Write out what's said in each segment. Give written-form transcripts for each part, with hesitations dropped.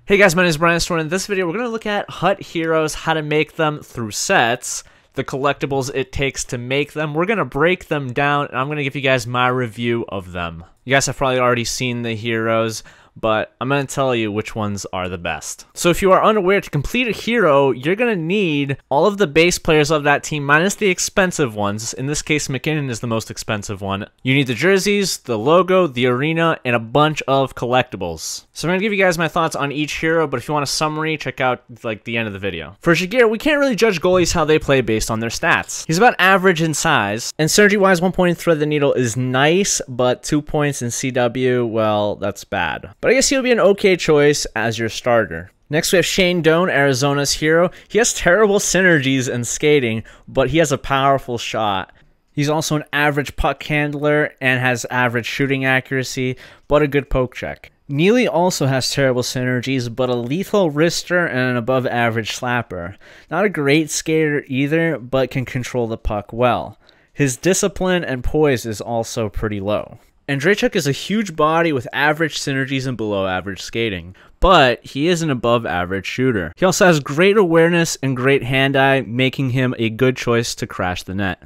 Hey guys, my name is Brian Storm. In this video, we're going to look at HUT heroes, how to make them through sets, the collectibles it takes to make them. We're going to break them down, and I'm going to give you guys my review of them. You guys have probably already seen the heroes, but I'm going to tell you which ones are the best. So if you are unaware, to complete a hero, you're going to need all of the base players of that team minus the expensive ones. In this case, MacInnis is the most expensive one. You need the jerseys, the logo, the arena, and a bunch of collectibles. So I'm going to give you guys my thoughts on each hero, but if you want a summary, check out like the end of the video. For Giguere, we can't really judge goalies how they play based on their stats. He's about average in size, and synergy-wise, 1 point in Thread the Needle is nice, but 2 points in CW, well, that's bad. But I guess he'll be an okay choice as your starter. Next, we have Doan, Arizona's hero. He has terrible synergies and skating, but he has a powerful shot. He's also an average puck handler and has average shooting accuracy, but a good poke check. Neely also has terrible synergies, but a lethal wrister and an above average slapper. Not a great skater either, but can control the puck well. His discipline and poise is also pretty low. Andreychuk is a huge body with average synergies and below average skating, but he is an above average shooter. He also has great awareness and great hand-eye, making him a good choice to crash the net.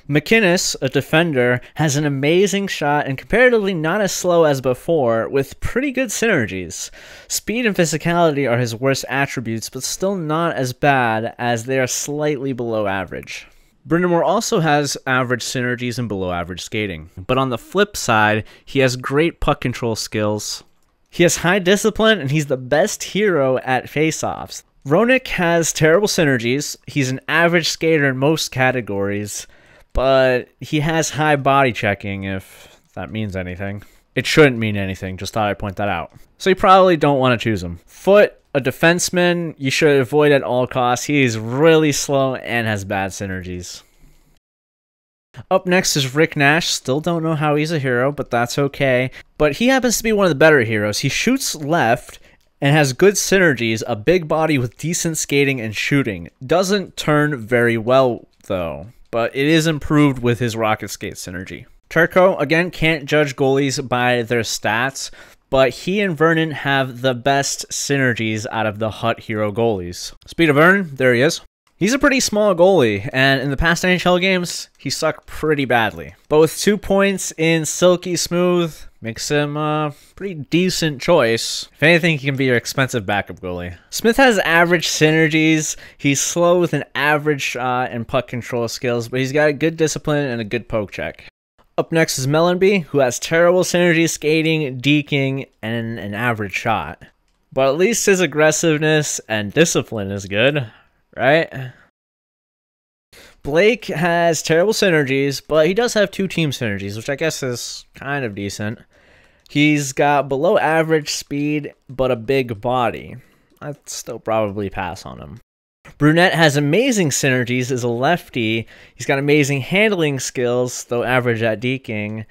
MacInnis, a defender, has an amazing shot and comparatively not as slow as before, with pretty good synergies. Speed and physicality are his worst attributes, but still not as bad as they are slightly below average. Brind'Amour also has average synergies and below average skating, but on the flip side, he has great puck control skills. He has high discipline, and he's the best hero at faceoffs. Roenick has terrible synergies. He's an average skater in most categories, but he has high body checking, if that means anything. It shouldn't mean anything, just thought I'd point that out. So you probably don't want to choose him. Foote, a defenseman, you should avoid at all costs. He is really slow and has bad synergies. Up next is Nash. Still don't know how he's a hero, but that's okay. But he happens to be one of the better heroes. He shoots left and has good synergies, a big body with decent skating and shooting. Doesn't turn very well, though, but it is improved with his rocket skate synergy. Turco, again, can't judge goalies by their stats, but he and Vernon have the best synergies out of the HUT hero goalies. Speed of Vernon, there he is. He's a pretty small goalie, and in the past NHL games, he sucked pretty badly. But with 2 points in Silky Smooth, makes him a pretty decent choice. If anything, he can be your expensive backup goalie. Smyth has average synergies. He's slow with an average shot and puck control skills, but he's got a good discipline and a good poke check. Up next is Mellanby, who has terrible synergy skating, deking, and an average shot. But at least his aggressiveness and discipline is good, right? Blake has terrible synergies, but he does have 2 team synergies, which I guess is kind of decent. He's got below average speed, but a big body. I'd still probably pass on him. Brunette has amazing synergies as a lefty. He's got amazing handling skills, though average at deking.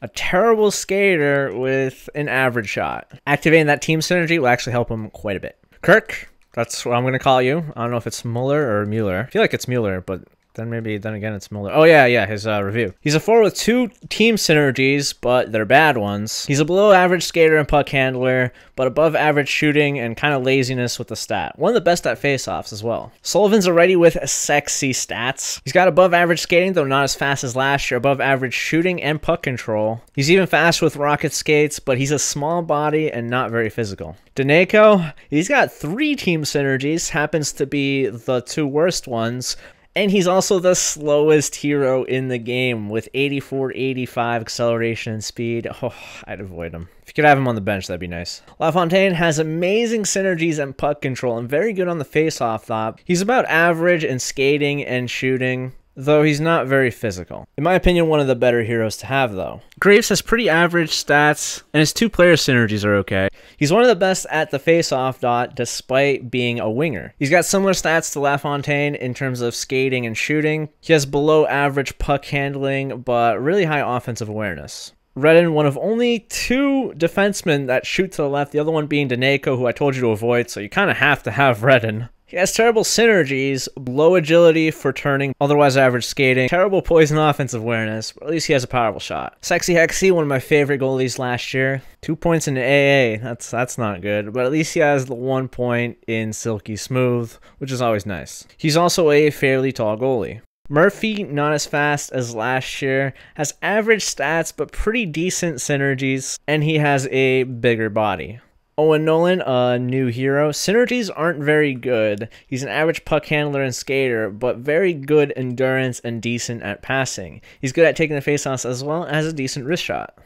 A terrible skater with an average shot. Activating that team synergy will actually help him quite a bit. Kirk, that's what I'm going to call you. I don't know if it's Muller or Muller. I feel like it's Muller, but then again it's Muller. Oh yeah, his review. He's a forward with 2 team synergies, but they're bad ones. He's a below average skater and puck handler, but above average shooting and kind of laziness with the stat. One of the best at faceoffs as well. Sullivan's already with sexy stats. He's got above average skating, though not as fast as last year. Above average shooting and puck control. He's even fast with rocket skates, but he's a small body and not very physical. Daneyko, he's got 3 team synergies, happens to be the 2 worst ones. And he's also the slowest hero in the game with 84-85 acceleration and speed. Oh, I'd avoid him. If you could have him on the bench, that'd be nice. LaFontaine has amazing synergies and puck control and very good on the face-off thought. He's about average in skating and shooting, though he's not very physical. In my opinion, one of the better heroes to have, though. Graves has pretty average stats, and his 2 player synergies are okay. He's one of the best at the face-off dot, despite being a winger. He's got similar stats to LaFontaine in terms of skating and shooting. He has below average puck handling, but really high offensive awareness. Redden, one of only 2 defensemen that shoot to the left, the other one being Daneyko, who I told you to avoid, so you kind of have to have Redden. He has terrible synergies, low agility for turning, otherwise average skating, terrible poison offensive awareness, but at least he has a powerful shot. Sexy Hexy, one of my favorite goalies last year. 2 points in AA, that's not good, but at least he has the 1 point in Silky Smooth, which is always nice. He's also a fairly tall goalie. Murphy, not as fast as last year, has average stats but pretty decent synergies, and he has a bigger body. Owen Nolan, a new hero. Synergies aren't very good. He's an average puck handler and skater, but very good endurance and decent at passing. He's good at taking the faceoffs as well, and has a decent wrist shot.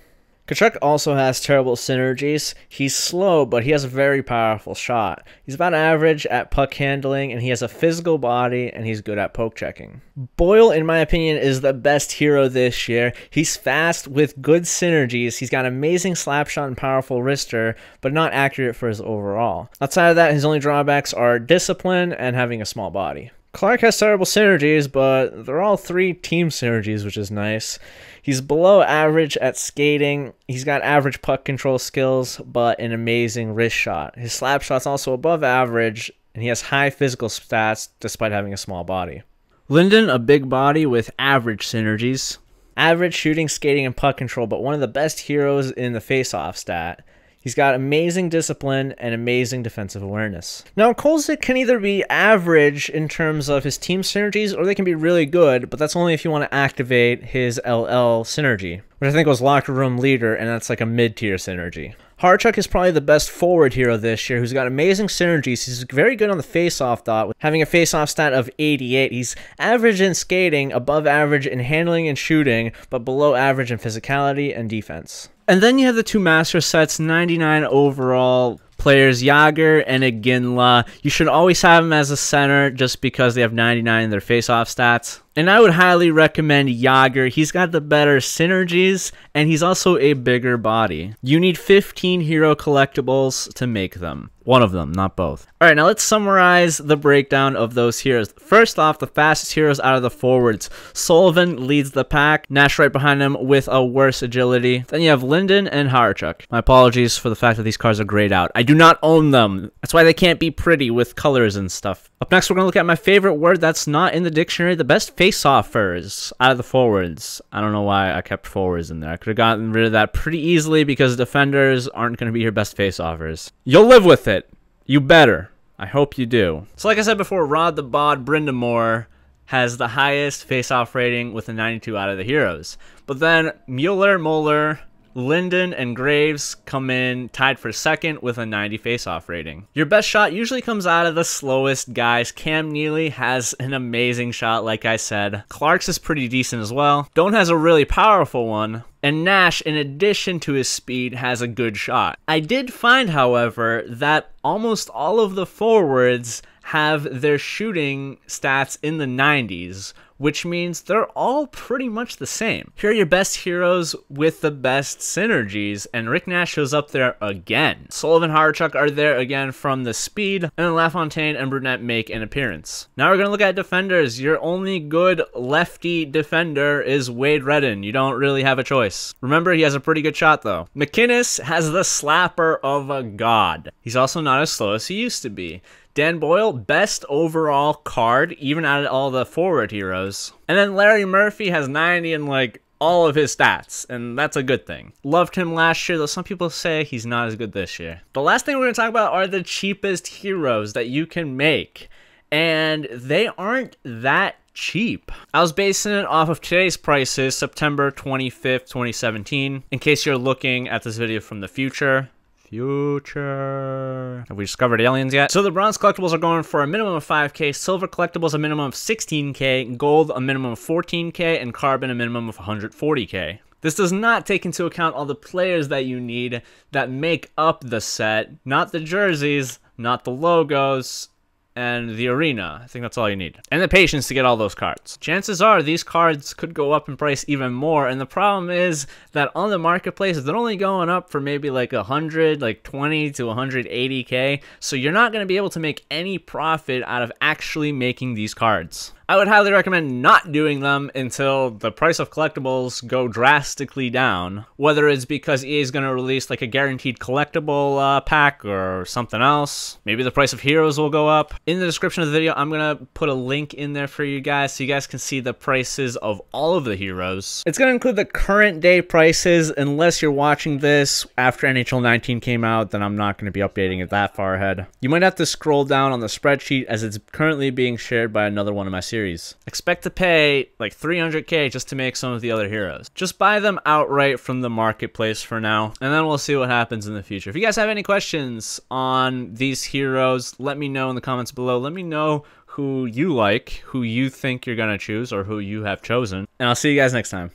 Tkachuk also has terrible synergies. He's slow, but he has a very powerful shot. He's about average at puck handling, and he has a physical body, and he's good at poke checking. Boyle, in my opinion, is the best hero this year. He's fast with good synergies. He's got amazing slap shot and powerful wrister, but not accurate for his overall. Outside of that, his only drawbacks are discipline and having a small body. Clark has terrible synergies, but they're all 3 team synergies, which is nice. He's below average at skating. He's got average puck control skills, but an amazing wrist shot. His slap shot's also above average, and he has high physical stats despite having a small body. Linden, a big body with average synergies. Average shooting, skating, and puck control, but one of the best heroes in the face-off stat. He's got amazing discipline and amazing defensive awareness. Now, Kolzig can either be average in terms of his team synergies, or they can be really good, but that's only if you want to activate his LL synergy, which I think was locker room leader, and that's like a mid-tier synergy. Hawerchuk is probably the best forward hero this year, who's got amazing synergies. He's very good on the face-off dot, with having a face-off stat of 88. He's average in skating, above average in handling and shooting, but below average in physicality and defense. And then you have the 2 master sets, 99 overall players, Giguere and Iginla. You should always have them as a center just because they have 99 in their face-off stats. And I would highly recommend Giguere. He's got the better synergies, and he's also a bigger body. You need 15 hero collectibles to make them. One of them, not both. Alright, now let's summarize the breakdown of those heroes. First off, the fastest heroes out of the forwards. Sullivan leads the pack, Nash right behind him with a worse agility. Then you have Linden and Hawerchuk. My apologies for the fact that these cards are grayed out. I do not own them. That's why they can't be pretty with colors and stuff. Up next, we're going to look at my favorite word that's not in the dictionary, the best face-offers out of the forwards. I don't know why I kept forwards in there. I could have gotten rid of that pretty easily because defenders aren't going to be your best face-offers. You'll live with it. You better. I hope you do. So like I said before, Rod the Bod Brind'Amour has the highest face-off rating with a 92 out of the heroes. But then Muller, Linden, and Graves come in tied for second with a 90 face-off rating. Your best shot usually comes out of the slowest guys. Cam Neely has an amazing shot, like I said. Clark's is pretty decent as well. Doan has a really powerful one. And Nash, in addition to his speed, has a good shot. I did find, however, that almost all of the forwards have their shooting stats in the 90s, which means they're all pretty much the same. Here are your best heroes with the best synergies, and Rick Nash shows up there again. Sullivan, Hawerchuk are there again from the speed, and then LaFontaine and Brunette make an appearance. Now we're going to look at defenders. Your only good lefty defender is Wade Redden. You don't really have a choice. Remember, he has a pretty good shot, though. MacInnis has the slapper of a god. He's also not as slow as he used to be. Dan Boyle, best overall card, even out of all the forward heroes. And then Larry Murphy has 90 in, like, all of his stats, and that's a good thing. Loved him last year, though some people say he's not as good this year. The last thing we're going to talk about are the cheapest heroes that you can make, and they aren't that cheap. I was basing it off of today's prices, September 25th, 2017, in case you're looking at this video from the future. Have we discovered aliens yet? So the bronze collectibles are going for a minimum of 5K, silver collectibles a minimum of 16K, gold a minimum of 14K, and carbon a minimum of 140K. This does not take into account all the players that you need that make up the set, not the jerseys, not the logos, and the arena. I think that's all you need. And the patience to get all those cards. Chances are these cards could go up in price even more, and the problem is that on the marketplace, they're only going up for maybe like 100, like 20 to 180K, so you're not going to be able to make any profit out of actually making these cards. I would highly recommend not doing them until the price of collectibles go drastically down, whether it's because EA is going to release like a guaranteed collectible pack or something else. Maybe the price of heroes will go up. In the description of the video, I'm going to put a link in there for you guys so you guys can see the prices of all of the heroes. It's going to include the current day prices. Unless you're watching this after NHL 19 came out, then I'm not going to be updating it that far ahead. You might have to scroll down on the spreadsheet as it's currently being shared by another one of my series. Expect to pay like 300k just to make some of the other heroes. Just buy them outright from the marketplace for now, and then we'll see what happens in the future. If you guys have any questions on these heroes, let me know in the comments below. Let me know who you like, who you think you're going to choose, or who you have chosen. And I'll see you guys next time.